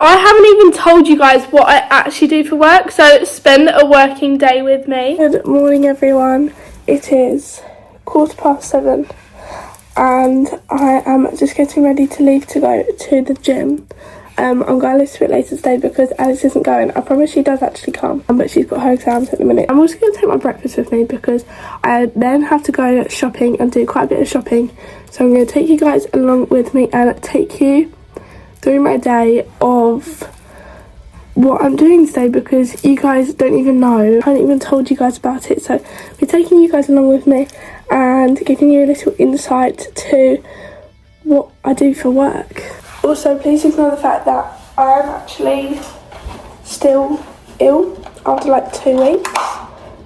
I haven't even told you guys what I actually do for work, so spend a working day with me. Good morning, everyone. It is 7:15 and I am just getting ready to leave to go to the gym. I'm going a little bit later today because Alice isn't going. I promise she does actually come, but she's got her exams at the minute. I'm also going to take my breakfast with me because I then have to go shopping and do quite a bit of shopping. So I'm going to take you guys along with me and take you through my day of what I'm doing today because you guys don't even know. I haven't even told you guys about it. So we're taking you guys along with me and giving you a little insight to what I do for work. Also, please ignore the fact that I am actually still ill after like 2 weeks,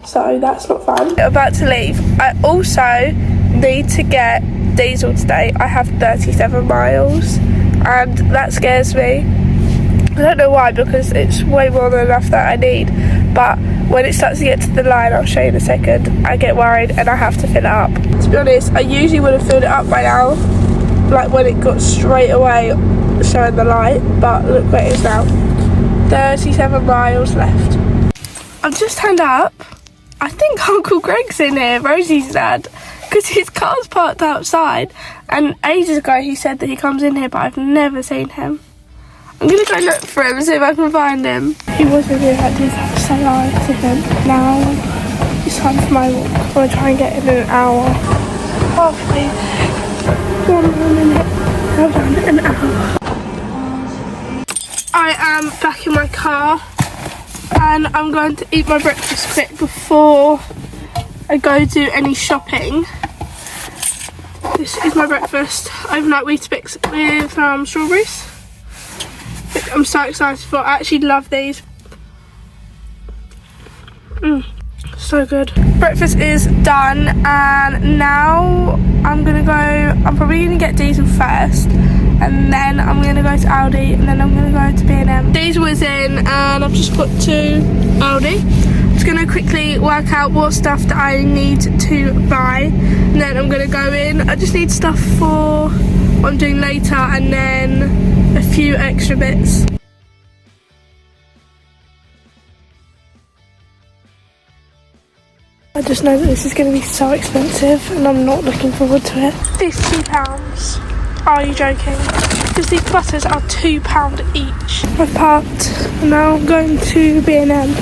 so that's not fun. About to leave. I also need to get diesel today. I have 37 miles and that scares me. I don't know why, because it's way more than enough that I need, but when it starts to get to the line, I'll show you in a second, I get worried and I have to fill it up. To be honest, I usually would have filled it up by now, like when it got straight away showing the light, but look where it is now. 37 miles left. I've just turned up. I think Uncle Greg's in here, Rosie's dad, because his car's parked outside, and ages ago he said that he comes in here, but I've never seen him. I'm gonna go look for him and see if I can find him. He was with me, I did have to say hi to him. Now it's time for my walk. I'm gonna try and get in an hour. Halfway there. 1 minute. Well done, an hour. I am back in my car and I'm going to eat my breakfast quick before I go do any shopping. This is my breakfast. Overnight Weetabix with strawberries. Which I'm so excited for. I actually love these. So good. Breakfast is done and now I'm probably gonna get diesel first and then I'm gonna go to Aldi and then I'm gonna go to B&M. Diesel is in and I've just got to Aldi. I'm just gonna quickly work out what stuff that I need to buy and then I'm gonna go in. I just need stuff for what I'm doing later and then a few extra bits. I just know that this is going to be so expensive and I'm not looking forward to it. £50. Are you joking? Because these butters are £2 each. I've parked and now I'm going to B&M.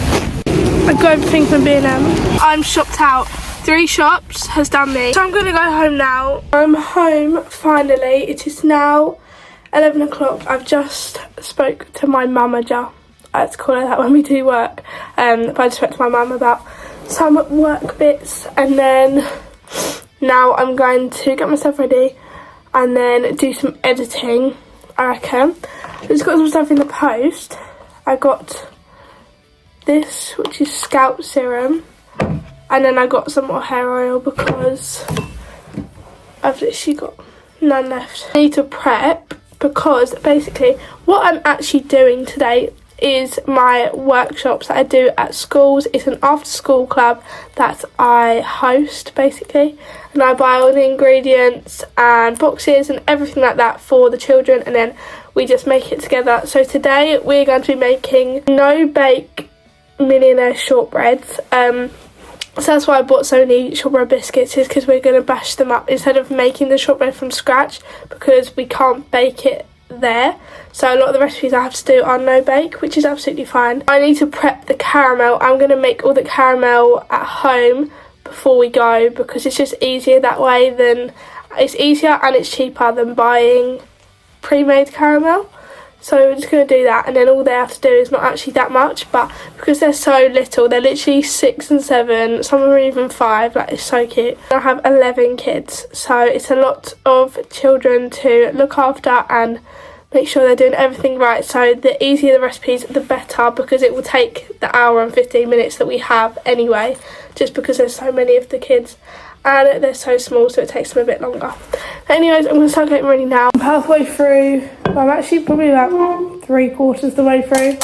I've got everything from B&M. I'm shopped out. 3 shops has done me. So I'm going to go home now. I'm home finally. It is now 11 o'clock. I've just spoke to my mummager. I like to call her that when we do work. But I just spoke to my mum about some work bits and then now I'm going to get myself ready and then do some editing, I reckon. I've just got some stuff in the post. I got this, which is scalp serum, and then I got some more hair oil because I've literally got none left. I need to prep because basically what I'm actually doing today is my workshops that I do at schools. It's an after school club that I host basically, and I buy all the ingredients and boxes and everything like that for the children and then we just make it together. So today we're going to be making no bake millionaire shortbreads. So that's why I bought so many shortbread biscuits, is because we're going to bash them up instead of making the shortbread from scratch because we can't bake it there. So a lot of the recipes I have to do are no bake, which is absolutely fine. I need to prep the caramel. I'm going to make all the caramel at home before we go because it's just easier that way. It's easier and it's cheaper than buying pre-made caramel. So we're just going to do that and then all they have to do is not actually that much, but because they're so little, they're literally 6 and 7, some are even 5, like it's so cute. I have 11 kids, so it's a lot of children to look after and make sure they're doing everything right. So the easier the recipes, the better, because it will take the hour and 15 minutes that we have anyway, just because there's so many of the kids and they're so small, so it takes them a bit longer. Anyways, I'm going to start getting ready now. I'm halfway through, well, I'm actually probably about 3/4 the way through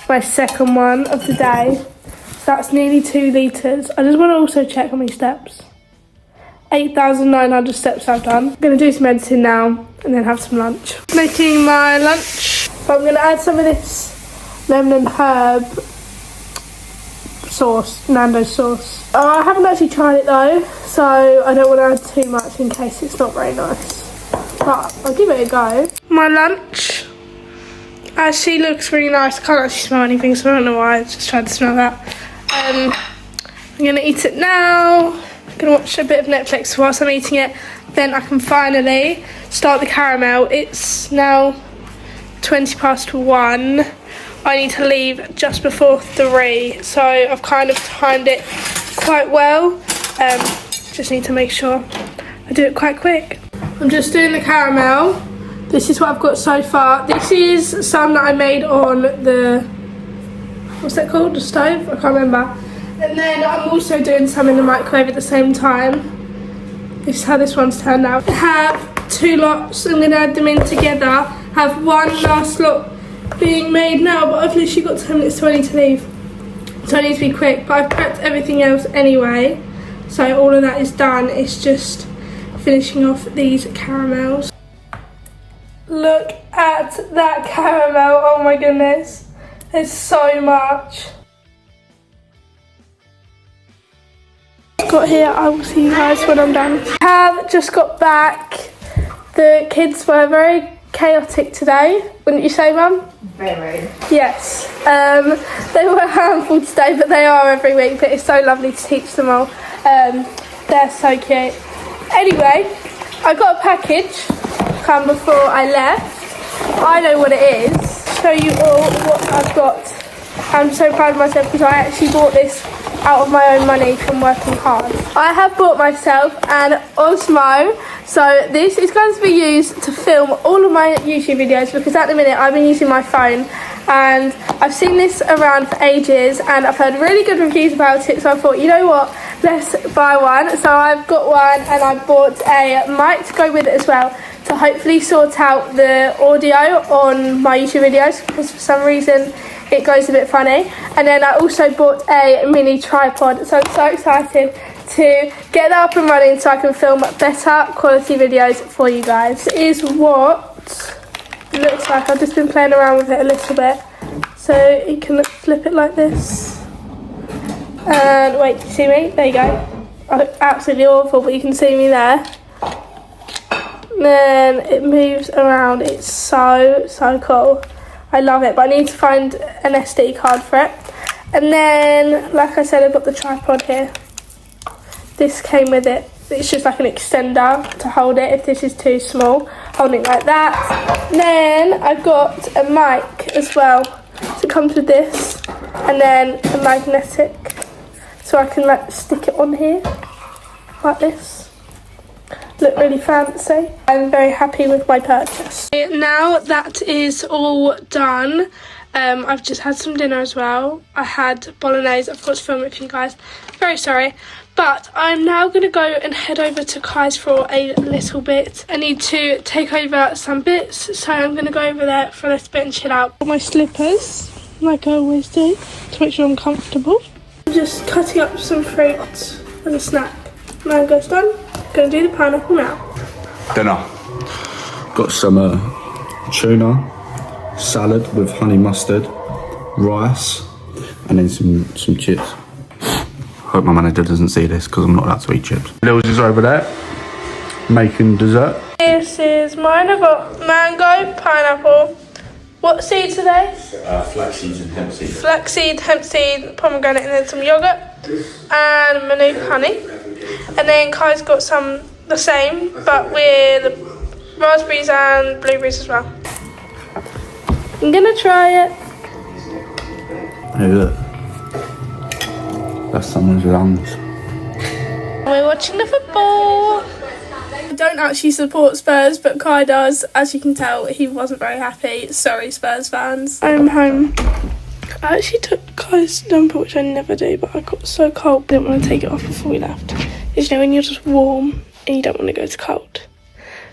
my second one of the day. So that's nearly 2 litres. I just want to also check how many steps. 8,900 steps I've done. I'm going to do some editing now and then have some lunch. Making my lunch. But I'm going to add some of this lemon and herb sauce, Nando's sauce. I haven't actually tried it though, so I don't want to add too much in case it's not very nice. But I'll give it a go. My lunch actually looks really nice. I can't actually smell anything, so I don't know why. I just tried to smell that. I'm going to eat it now. I'm going to watch a bit of Netflix whilst I'm eating it. Then I can finally start the caramel. It's now 1:20. I need to leave just before 3, so I've kind of timed it quite well. Just need to make sure I do it quite quick. I'm just doing the caramel. This is what I've got so far. This is some that I made on the, what's that called? The stove? I can't remember. And then I'm also doing some in the microwave at the same time. This is how this one's turned out. I have 2 lots. I'm going to add them in together. Have one last lot being made now, but I've literally got 10 minutes 20 to leave, so I need to be quick. But I've prepped everything else anyway, so all of that is done. It's just finishing off these caramels. Look at that caramel, oh my goodness, there's so much. Got here, I will see you guys when I'm done. I have just got back. The kids were very chaotic today, wouldn't you say, Mum? Very. Yes. They were a handful today, but they are every week, but it's so lovely to teach them all. They're so cute. Anyway, I got a package come before I left. I know what it is. Show you all what I've got. I'm so proud of myself because I actually bought this out of my own money from working hard. I have bought myself an Osmo, so this is going to be used to film all of my YouTube videos because at the minute I've been using my phone and I've seen this around for ages and I've heard really good reviews about it, so I thought, you know what, let's buy one. So I've got one and I bought a mic to go with it as well to hopefully sort out the audio on my YouTube videos because for some reason it goes a bit funny. And then I also bought a mini tripod, so I'm so excited to get that up and running so I can film better quality videos for you guys. This is what it looks like. I've just been playing around with it a little bit, so you can flip it like this and wait, you see me? There you go. I look absolutely awful, but you can see me there. And then it moves around. It's so cool. I love it, but I need to find an SD card for it. And then, like I said, I've got the tripod here. This came with it. It's just like an extender to hold it if this is too small. Holding it like that. And then I've got a mic as well. So it comes with this. And then a magnetic. So I can like stick it on here. Like this. Look really fancy. I'm very happy with my purchase. Now that is all done, I've just had some dinner as well. I had bolognese. I've got to film it for you guys. Very sorry. But I'm now going to go and head over to Kai's for a little bit. I need to take over some bits, so I'm going to go over there for a little bit and chill out. Got my slippers, like I always do, to make sure I'm comfortable. I'm just cutting up some fruit as a snack. Mango's done. Gonna do the pineapple now. Dinner. Got some tuna, salad with honey mustard, rice, and then some chips. Hope my manager doesn't see this because I'm not allowed to eat chips. Lils is over there making dessert. This is mine. I've got mango, pineapple. What seeds are they? Flax seeds and hemp seeds. Flaxseed, hemp seed, pomegranate, and then some yogurt and Manuka honey. And then Kai's got some the same, but with raspberries and blueberries as well. I'm gonna try it. Hey, look. That's someone's lungs. We're watching the football. I don't actually support Spurs, but Kai does. As you can tell, he wasn't very happy. Sorry, Spurs fans. I'm home. I actually took Kai's jumper, which I never do, but I got so cold. Didn't want to take it off before we left. Because, you know, when you're just warm and you don't want to go to cold.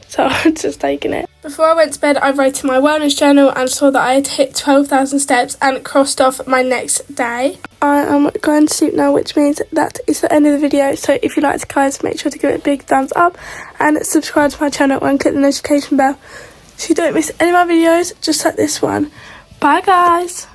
So I've just taken it. Before I went to bed, I wrote in my wellness journal and saw that I had hit 12,000 steps and crossed off my next day. I am going to sleep now, which means that is the end of the video. So if you liked it, guys, make sure to give it a big thumbs up and subscribe to my channel and click the notification bell so you don't miss any of my videos, just like this one. Bye guys.